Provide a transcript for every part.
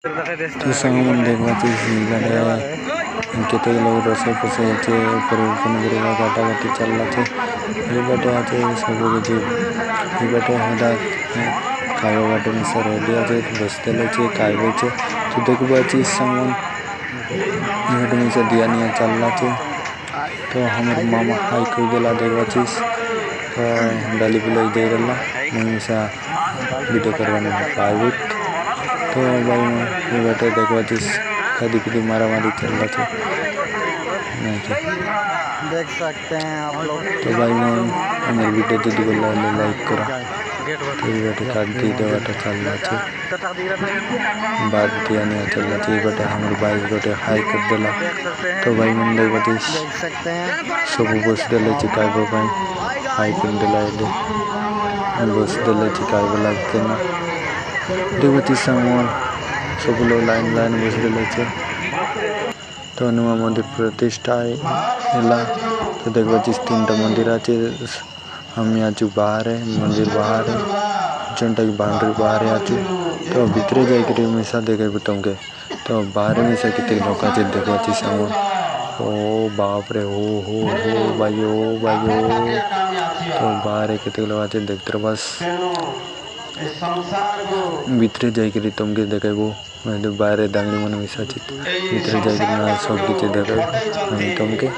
तो सामान देखवा केते लोग रोसे पोसे छे ऊपर पनीर काटा काटी चलला छे ये बाटे आछे सब किछि ये बाटे हदा खावा बाटे में से रेडी आछे बसते छे खाइबे छे तो देखबो छी सामान ये में से दिया निया चलला छे तो हमर मामा हाई कर देला देखबा छी तो डाली बुलाई दे रहला मुसा वीडियो करवाने प्राइवेट तो भाई ये बाटे देखबा छी खादी पीदी मारा मारी चल रहा था देख सकते हैं आप लोग। तो भाई मैं हमारे वीडियो दीदी को लाइक करो तो ये बाटे खादी दे बाटे चल रहा था बात दिया नहीं चल रहा था ये बाटे हमारे भाई बाटे हाई कर देला तो भाई मन देखबा छी देख सकते हैं सब बस देले चिकागो भाई हाई कर देला ये बस देले चिकागो लागते ना देखबा छी सामान सब लोग लाइन लाइन बस देले छे तो हनुमान मंदिर प्रतिष्ठा है तो देखबा छी 3टा मंदिर आछे हम आछू बाहर है मंदिर बाहर है जोंटा की बाउंड्री बाहर आछू तो भीतर जाई के हमेशा देखेबो तुमके तो बाहर में से कितने लोग आछे देखबा छी सामान ओ बाप रे हो भाई ओ तो बाहर कितने लोग आछे देखते बस भीतर जाई के तुमके देखेबो मैं तो बाहर दांगड़ी मन मिसा छी भीतर जाई के ना सब किछ देखेबो हम तुमके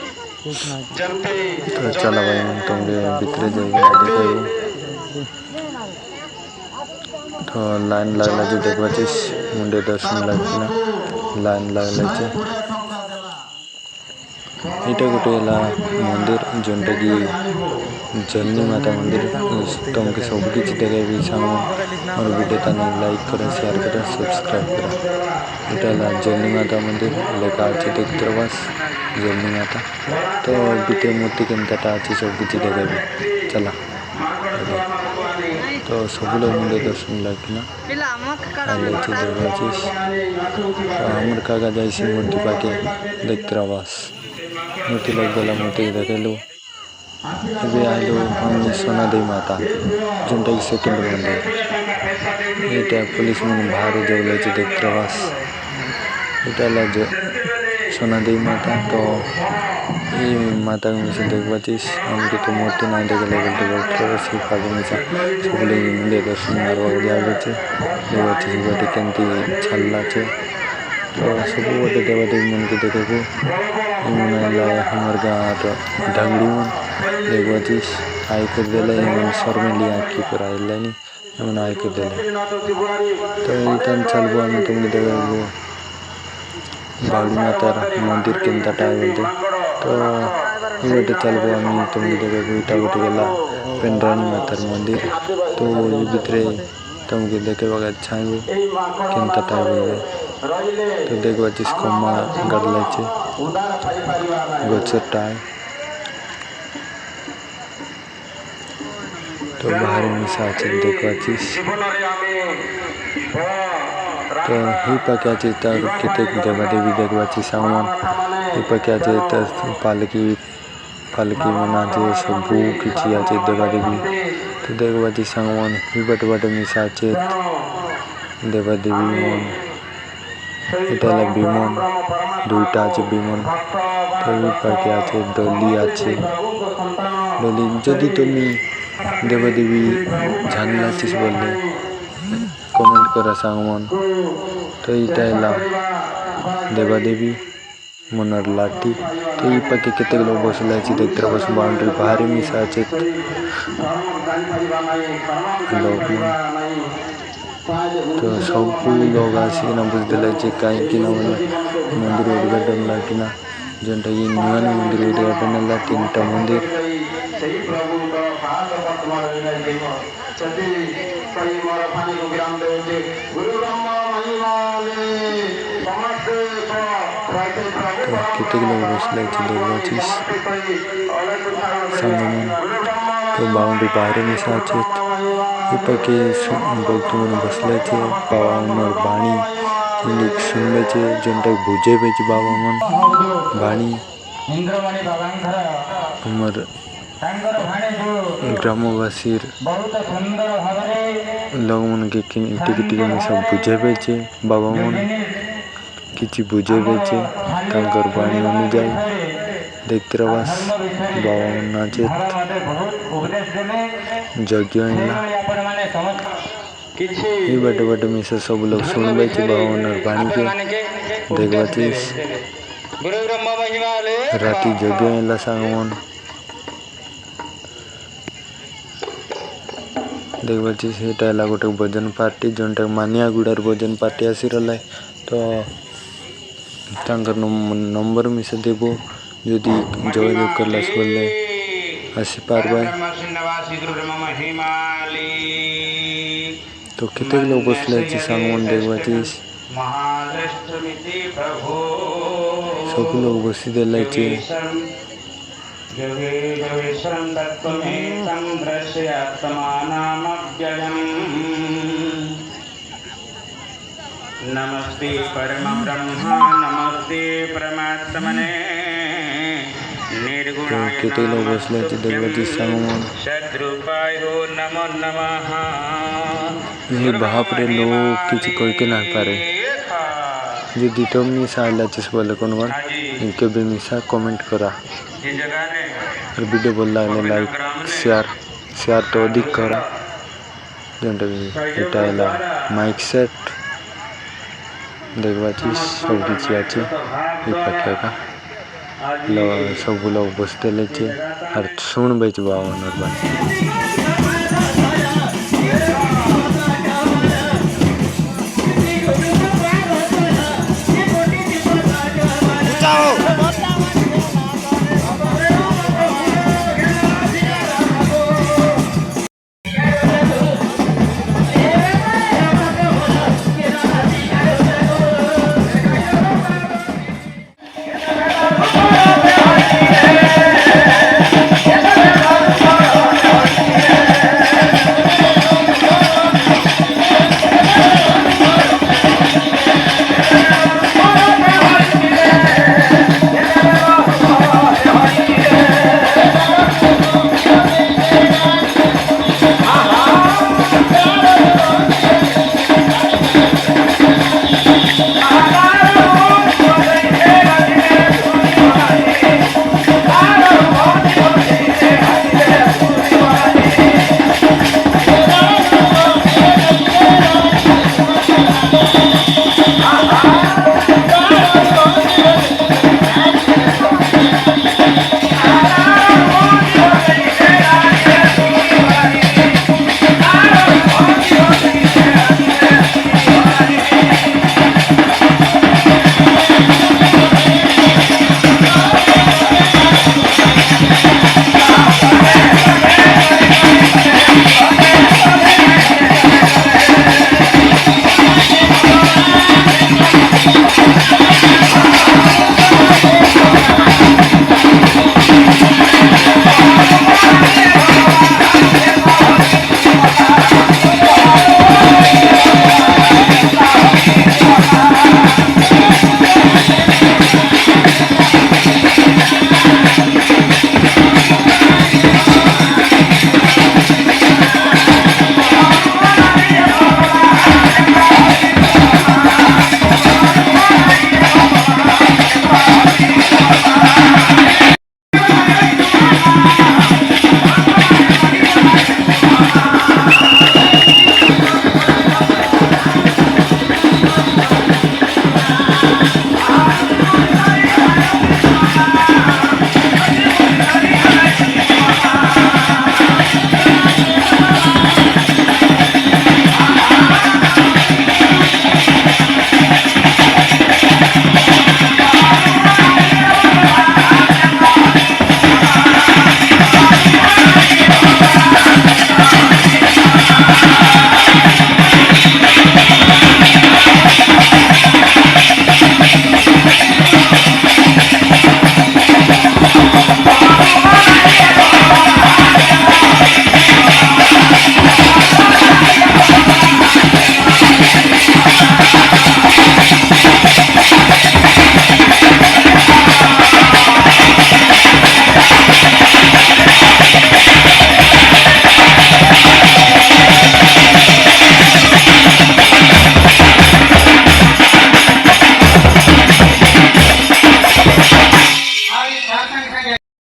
तो चला भाई हम तुमके भीतर जाई के देखेबो तो लाइन लागला जे देखबा छी मुंडे दर्शन लागना लाइन लागला छे इटा गोटे है मंदिर जोंटा की जननी माता मंदिर तुमके सब किछ देखेबी सामान और वीडियो ताने लाइक करो शेयर करो सब्सक्राइब करो इटा जननी माता मंदिर लेखा अच्छे देखते बस जननी माता तो बीते मूर्ति केनता अच्छी सब किछ देखेबी चला तो सब लोग मुंडे दर्शन लगना देखा हमर काका जाइसी मूर्ति पाके देखते बस मूर्ति लग गला मूर्ति देखेलु अभी आलू हम सोना देवी माता जोंटा की सेकेंड मंदिर ये पुलिस मन बाहर जगले देखते बस इटा जो सोना देवी माता तो ये माता में देखबा छी हमके तो मूर्ति ना देखले बोलते बोलते सिर्फ आगे में सब लोग मुंडे दर्शन मारवा जावे छे देखबा छी बाटे केनती छल्ला छे तो सब बाटे देवा देवी मन के देखेबो हमार गाँव ढंगड़ी मन देखबा छी आई कर देले सर में लिया की पर आइला नहीं आई कर देले तो इतन चलबो हम तुमके देखबो बावड़ी मातार मंदिर केनता बोलते तो ये चलबो हम तुमके देखबो इटा गोटे गला पेंड्रानी मातार मंदिर तो ये भीतरे तुमके देखेबा अच्छा है केनता बोलबे तो देखबा छी कम्मा गड़ले छे गोचरटा है तो बाहर में साथ देखबा छी तो ही पक्या छी त केते देवा देवी देखबा छी सामान ही पक्या छी त पालकी मना जे सब किछि आछे देवा देवी तो देखबा छी सामान ही बट मिसा छे देवा देवी मन इटाला विमान दुईटा আছে विमान तो ये पाके আছে डली আছে डली যদি তুমি देवा देवी जानला छिस बोलले कमेंट करा सामान तो इटा है देवा देवी मनर लाठी तो ये पाके केते लोग बसला छी देखते बस बाउंड्री बाहर में सा আছে लोग तो सब लोग आसिक बुझदे कहीं मंदिर उद्घाटन लागिना जोंटा ये नुआ मंदिर उद्घाटन है 3टा मंदिर तो कितने लोग बसले देखबा छी सामान तो बाउंड्री बाहर में साचे इपके बोलते मन बसले छे बाबा मन बाणी लिख सुनले छे जोंटा बुझे बेच बाबा मन बाणी हमर ग्रामवासी लोग मन के टिके मिसा बुझेबे जे बाबा मन किछि बुझेबे जे तांकर बाणी अनुଯାयी देखते रवास बाबा मन नाचे यज्ञ ये बड़े बड़े मिसा सब लोग सुनबे जे बाबा मन बाणी के देखबा चीज राती यज्ञ एला सांगमन देखबा चीज सेटा एला गोटे भजन पार्टी जोंटा मानियागुड़ार भजन पार्टी आसी रहा तो तांकर नंबर मिसा देबो यदि जोगाजोग करलास बोले आसी पारबा तो केते लोग बसले सांगमन देखबा चीज सब लोग बसी देला नमस्ते परम ब्रह्मा नमस्ते परमात्मने निर्गुणाय केते लोग बसले देखबा सांगमन सद्रूपाय नमो नमः ये बाप रे लोग किछि कोई के ना पारे यदि तुम मिसा आइला बोले कौन बार इनके भी मिसा कमेंट करा और वीडियो बोल लागले लाइक शेयर तो अधिक करा जोंटा एटा एला माइक सेट देखबा चीज सब किछि आछे ई पाके का सब लोग बसते लेछे और सुनबे बाबा मन बाणी।